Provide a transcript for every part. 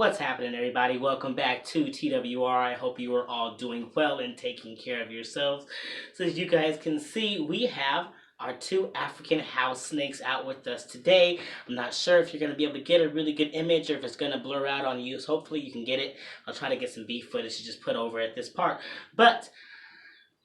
What's happening, everybody? Welcome back to TWR. I hope you are all doing well and taking care of yourselves. So as you guys can see, we have our two African house snakes out with us today. I'm not sure if you're going to be able to get a really good image or if it's going to blur out on you. So hopefully you can get it. I'll try to get some beef footage to just put over at this part. But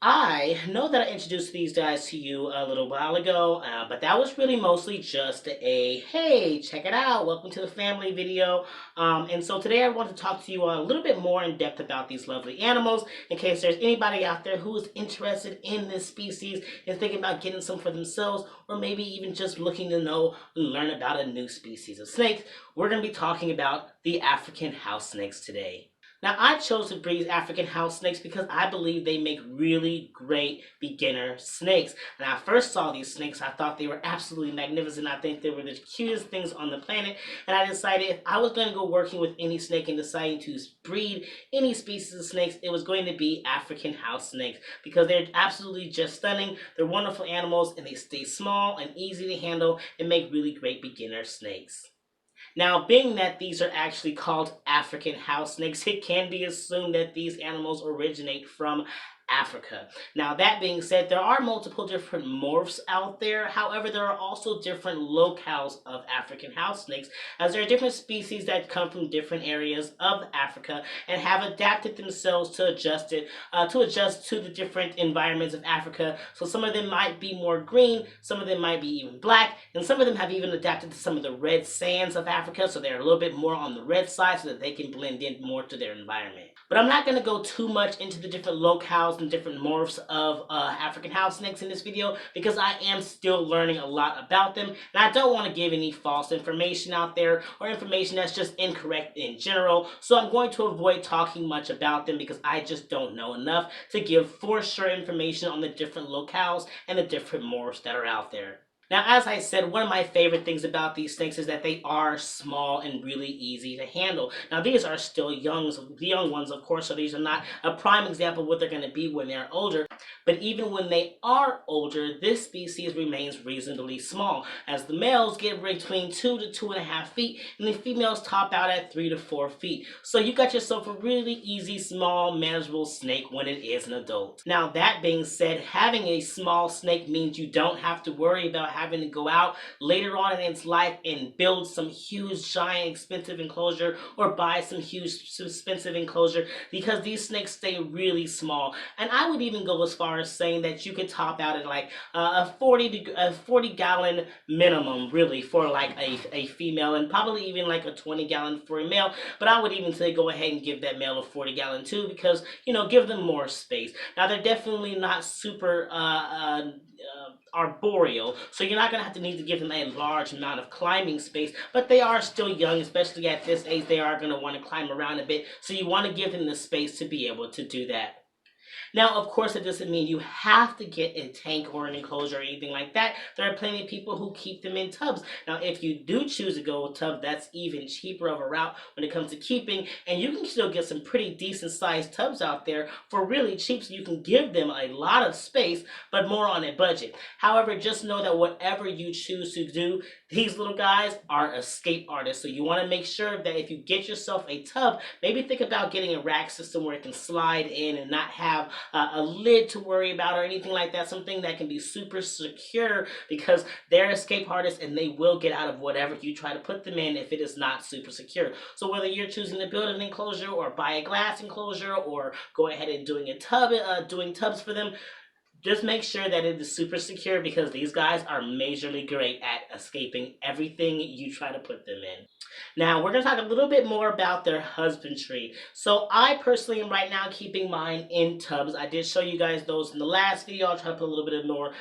I know that I introduced these guys to you a little while ago, but that was really mostly just a, hey, check it out, welcome to the family video. And so today I want to talk to you a little bit more in depth about these lovely animals, in case there's anybody out there who is interested in this species and thinking about getting some for themselves, or maybe even just looking to know and learn about a new species of snakes. We're going to be talking about the African house snakes today. Now, I chose to breed African house snakes because I believe they make really great beginner snakes. When I first saw these snakes, I thought they were absolutely magnificent. I think they were the cutest things on the planet. And I decided if I was going to go working with any snake and deciding to breed any species of snakes, it was going to be African house snakes because they're absolutely just stunning. They're wonderful animals and they stay small and easy to handle and make really great beginner snakes. Now, being that these are actually called African house snakes, it can be assumed that these animals originate from Africa. Now, that being said, there are multiple different morphs out there. However, there are also different locales of African house snakes, as there are different species that come from different areas of Africa and have adapted themselves to adjust to the different environments of Africa. So some of them might be more green, some of them might be even black, and some of them have even adapted to some of the red sands of Africa, so they're a little bit more on the red side so that they can blend in more to their environment. But I'm not going to go too much into the different locales and different morphs of African house snakes in this video because I am still learning a lot about them, and I don't want to give any false information out there or information that's just incorrect in general. So I'm going to avoid talking much about them because I just don't know enough to give for sure information on the different locales and the different morphs that are out there. Now, as I said, one of my favorite things about these snakes is that they are small and really easy to handle. Now, these are still young ones, of course, so these are not a prime example of what they're going to be when they're older. But even when they are older, this species remains reasonably small, as the males get between 2 to 2.5 feet, and the females top out at 3 to 4 feet. So you got yourself a really easy, small, manageable snake when it is an adult. Now, that being said, having a small snake means you don't have to worry about having to go out later on in its life and build some huge, giant, expensive enclosure or buy some huge, expensive enclosure because these snakes stay really small. And I would even go as far as saying that you could top out at like a 40 gallon minimum, really, for like a female, and probably even like a 20 gallon for a male. But I would even say go ahead and give that male a 40 gallon too because, you know, give them more space. Now, they're definitely not super arboreal, so you're not going to have to need to give them a large amount of climbing space, but they are still young, especially at this age. They are going to want to climb around a bit, so you want to give them the space to be able to do that. Now, of course, it doesn't mean you have to get a tank or an enclosure or anything like that. There are plenty of people who keep them in tubs. Now, if you do choose to go with tub, that's even cheaper of a route when it comes to keeping, and you can still get some pretty decent sized tubs out there for really cheap, so you can give them a lot of space, but more on a budget. However, just know that whatever you choose to do, these little guys are escape artists, so you want to make sure that if you get yourself a tub, maybe think about getting a rack system where it can slide in and not have a lid to worry about or anything like that. Something that can be super secure because they're escape artists and they will get out of whatever you try to put them in if it is not super secure. So whether you're choosing to build an enclosure or buy a glass enclosure or go ahead and doing tubs for them, just make sure that it is super secure because these guys are majorly great at escaping everything you try to put them in. Now, we're going to talk a little bit more about their husbandry. So I personally am right now keeping mine in tubs. I did show you guys those in the last video. I'll try to put a little bit of more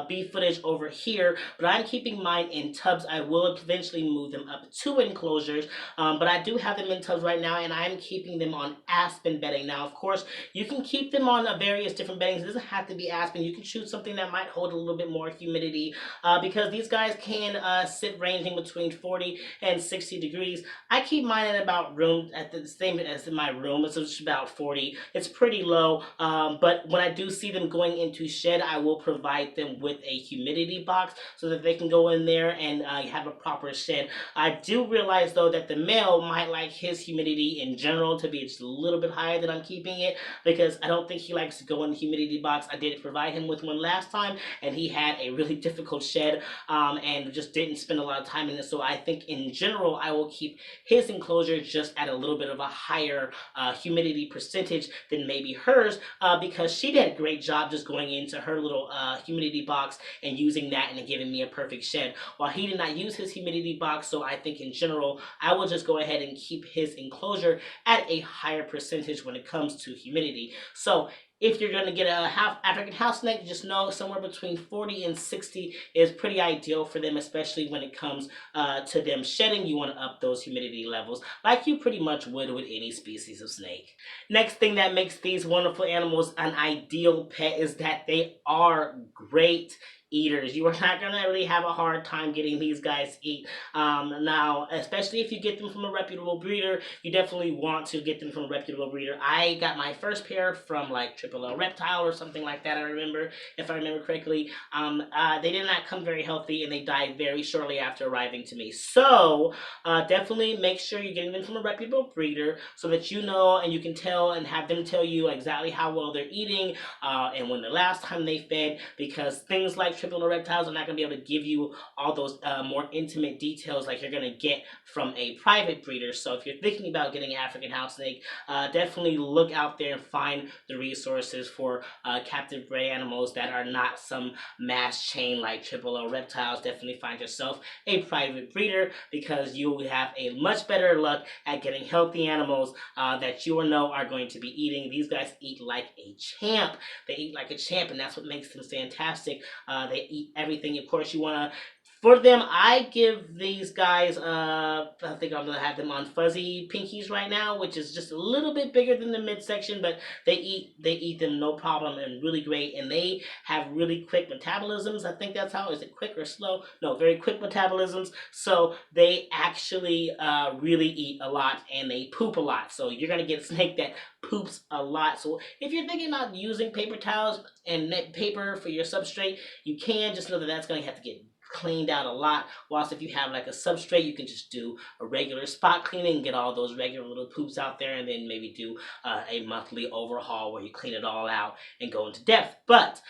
beef footage over here, but I'm keeping mine in tubs. I will eventually move them up to enclosures, but I do have them in tubs right now, and I'm keeping them on aspen bedding. Now, of course, you can keep them on various different beddings. It doesn't have to be aspen. asking, you can choose something that might hold a little bit more humidity, because these guys can sit ranging between 40 and 60 degrees. I keep mine at about room at the same as in my room. It's just about 40. It's pretty low, but when I do see them going into shed, I will provide them with a humidity box so that they can go in there and have a proper shed. I do realize though that the male might like his humidity in general to be just a little bit higher than I'm keeping it, because I don't think he likes to go in the humidity box. I did provide him with one last time, and he had a really difficult shed, and just didn't spend a lot of time in it. So I think in general, I will keep his enclosure just at a little bit of a higher humidity percentage than maybe hers, because she did a great job just going into her little humidity box and using that and giving me a perfect shed, while he did not use his humidity box. So I think in general, I will just go ahead and keep his enclosure at a higher percentage when it comes to humidity. So if you're going to get a African house snake, just know somewhere between 40 and 60 is pretty ideal for them, especially when it comes to them shedding. You want to up those humidity levels like you pretty much would with any species of snake. Next thing that makes these wonderful animals an ideal pet is that they are great eaters. You are not going to really have a hard time getting these guys to eat. Now, especially if you get them from a reputable breeder, you definitely want to get them from a reputable breeder. I got my first pair from like Triple L Reptile or something like that, I remember, if I remember correctly. They did not come very healthy, and they died very shortly after arriving to me. So, definitely make sure you're getting them from a reputable breeder so that you know and you can tell and have them tell you exactly how well they're eating, and when the last time they fed, because things like Triple L Reptiles are not going to be able to give you all those more intimate details like you're going to get from a private breeder. So if you're thinking about getting an African house snake, definitely look out there and find the resources for captive bred animals that are not some mass chain like Triple L Reptiles. Definitely find yourself a private breeder, because you will have a much better luck at getting healthy animals that you know are going to be eating. These guys eat like a champ. They eat like a champ, and that's what makes them fantastic. They eat everything. Of course, you want to, for them, I give these guys, I think I'm going to have them on fuzzy pinkies right now, which is just a little bit bigger than the midsection, but they eat them no problem and really great, and they have really quick metabolisms. I think that's how, is it quick or slow? No, very quick metabolisms. So they actually really eat a lot, and they poop a lot. So you're going to get a snake that poops a lot. So if you're thinking about using paper towels and paper for your substrate, you can. Just know that that's going to have to get cleaned out a lot. Whilst if you have like a substrate, you can just do a regular spot cleaning, get all those regular little poops out there, and then maybe do a monthly overhaul where you clean it all out and go into depth. But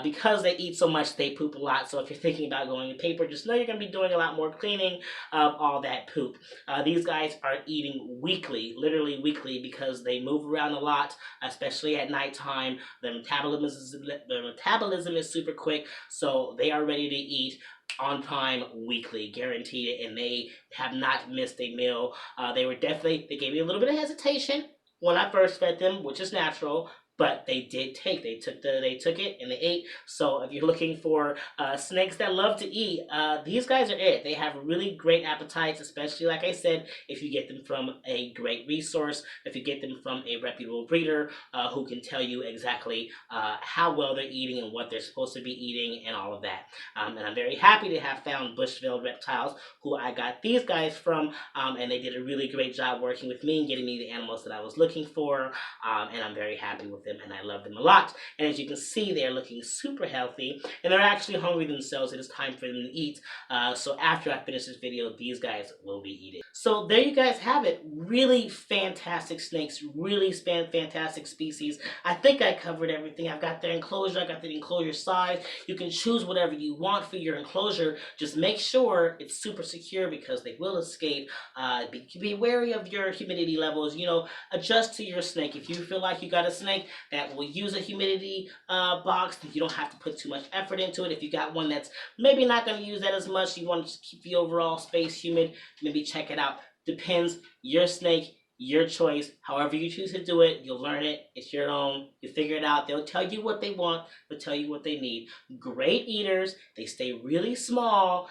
because they eat so much, they poop a lot. So if you're thinking about going to paper, just know you're going to be doing a lot more cleaning of all that poop. These guys are eating weekly, literally weekly, because they move around a lot, especially at nighttime. The metabolism is super quick, so they are ready to eat on time, weekly, guaranteed it, and they have not missed a meal. They gave me a little bit of hesitation when I first fed them, which is natural, but they took it and they ate. So if you're looking for snakes that love to eat, these guys are it. They have really great appetites, especially like I said, if you get them from a great resource, if you get them from a reputable breeder who can tell you exactly how well they're eating and what they're supposed to be eating and all of that. And I'm very happy to have found Bushville Reptiles, who I got these guys from, and they did a really great job working with me and getting me the animals that I was looking for, and I'm very happy with them, and I love them a lot. And as you can see, they're looking super healthy, and they're actually hungry themselves. It is time for them to eat. So after I finish this video, these guys will be eating. So there you guys have it. Really fantastic snakes, really fantastic species. I think I covered everything. I've got their enclosure, I got the enclosure size. You can choose whatever you want for your enclosure. Just make sure it's super secure, because they will escape. Be wary of your humidity levels. Adjust to your snake. If you feel like you got a snake that will use a humidity box, then you don't have to put too much effort into it. If you got one that's maybe not going to use that as much, you want to keep the overall space humid, maybe check it out. Depends your snake, your choice. However you choose to do it, you'll learn it. It's your own. You figure it out. They'll tell you what they want. They'll tell you what they need. Great eaters. They stay really small.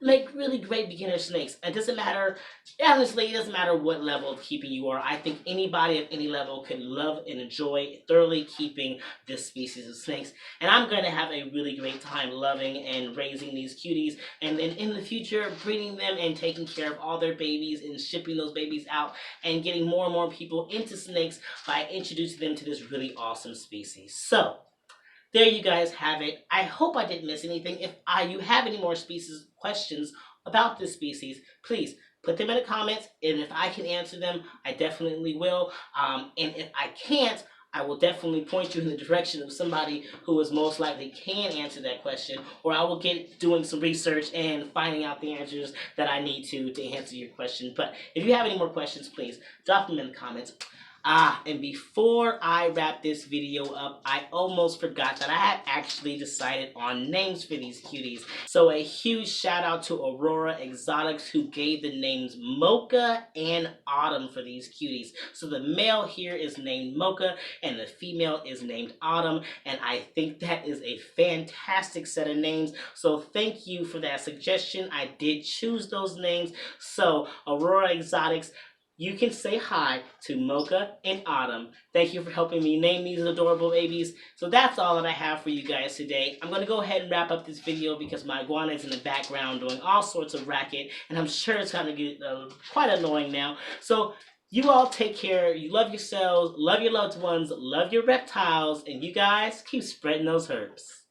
Make really great beginner snakes. It doesn't matter. Honestly, it doesn't matter what level of keeping you are. I think anybody at any level can love and enjoy thoroughly keeping this species of snakes. And I'm going to have a really great time loving and raising these cuties. And then in the future, breeding them and taking care of all their babies and shipping those babies out and getting more and more people into snakes by introducing them to this really awesome species. So, there you guys have it. I hope I didn't miss anything. If you have any more species questions about this species, please put them in the comments, and if I can answer them, I definitely will. And if I can't, I will definitely point you in the direction of somebody who is most likely can answer that question, or I will get doing some research and finding out the answers that I need to answer your question. But if you have any more questions, please drop them in the comments. And before I wrap this video up, I almost forgot that I had actually decided on names for these cuties. So a huge shout out to Aurora Exotics, who gave the names Mocha and Autumn for these cuties. So the male here is named Mocha and the female is named Autumn, and I think that is a fantastic set of names. So thank you for that suggestion. I did choose those names. So Aurora Exotics, you can say hi to Mocha and Autumn. Thank you for helping me name these adorable babies. So that's all that I have for you guys today. I'm going to go ahead and wrap up this video because my iguana is in the background doing all sorts of racket, and I'm sure it's going to get quite annoying now. So you all take care. You love yourselves, love your loved ones, love your reptiles, and you guys keep spreading those herbs.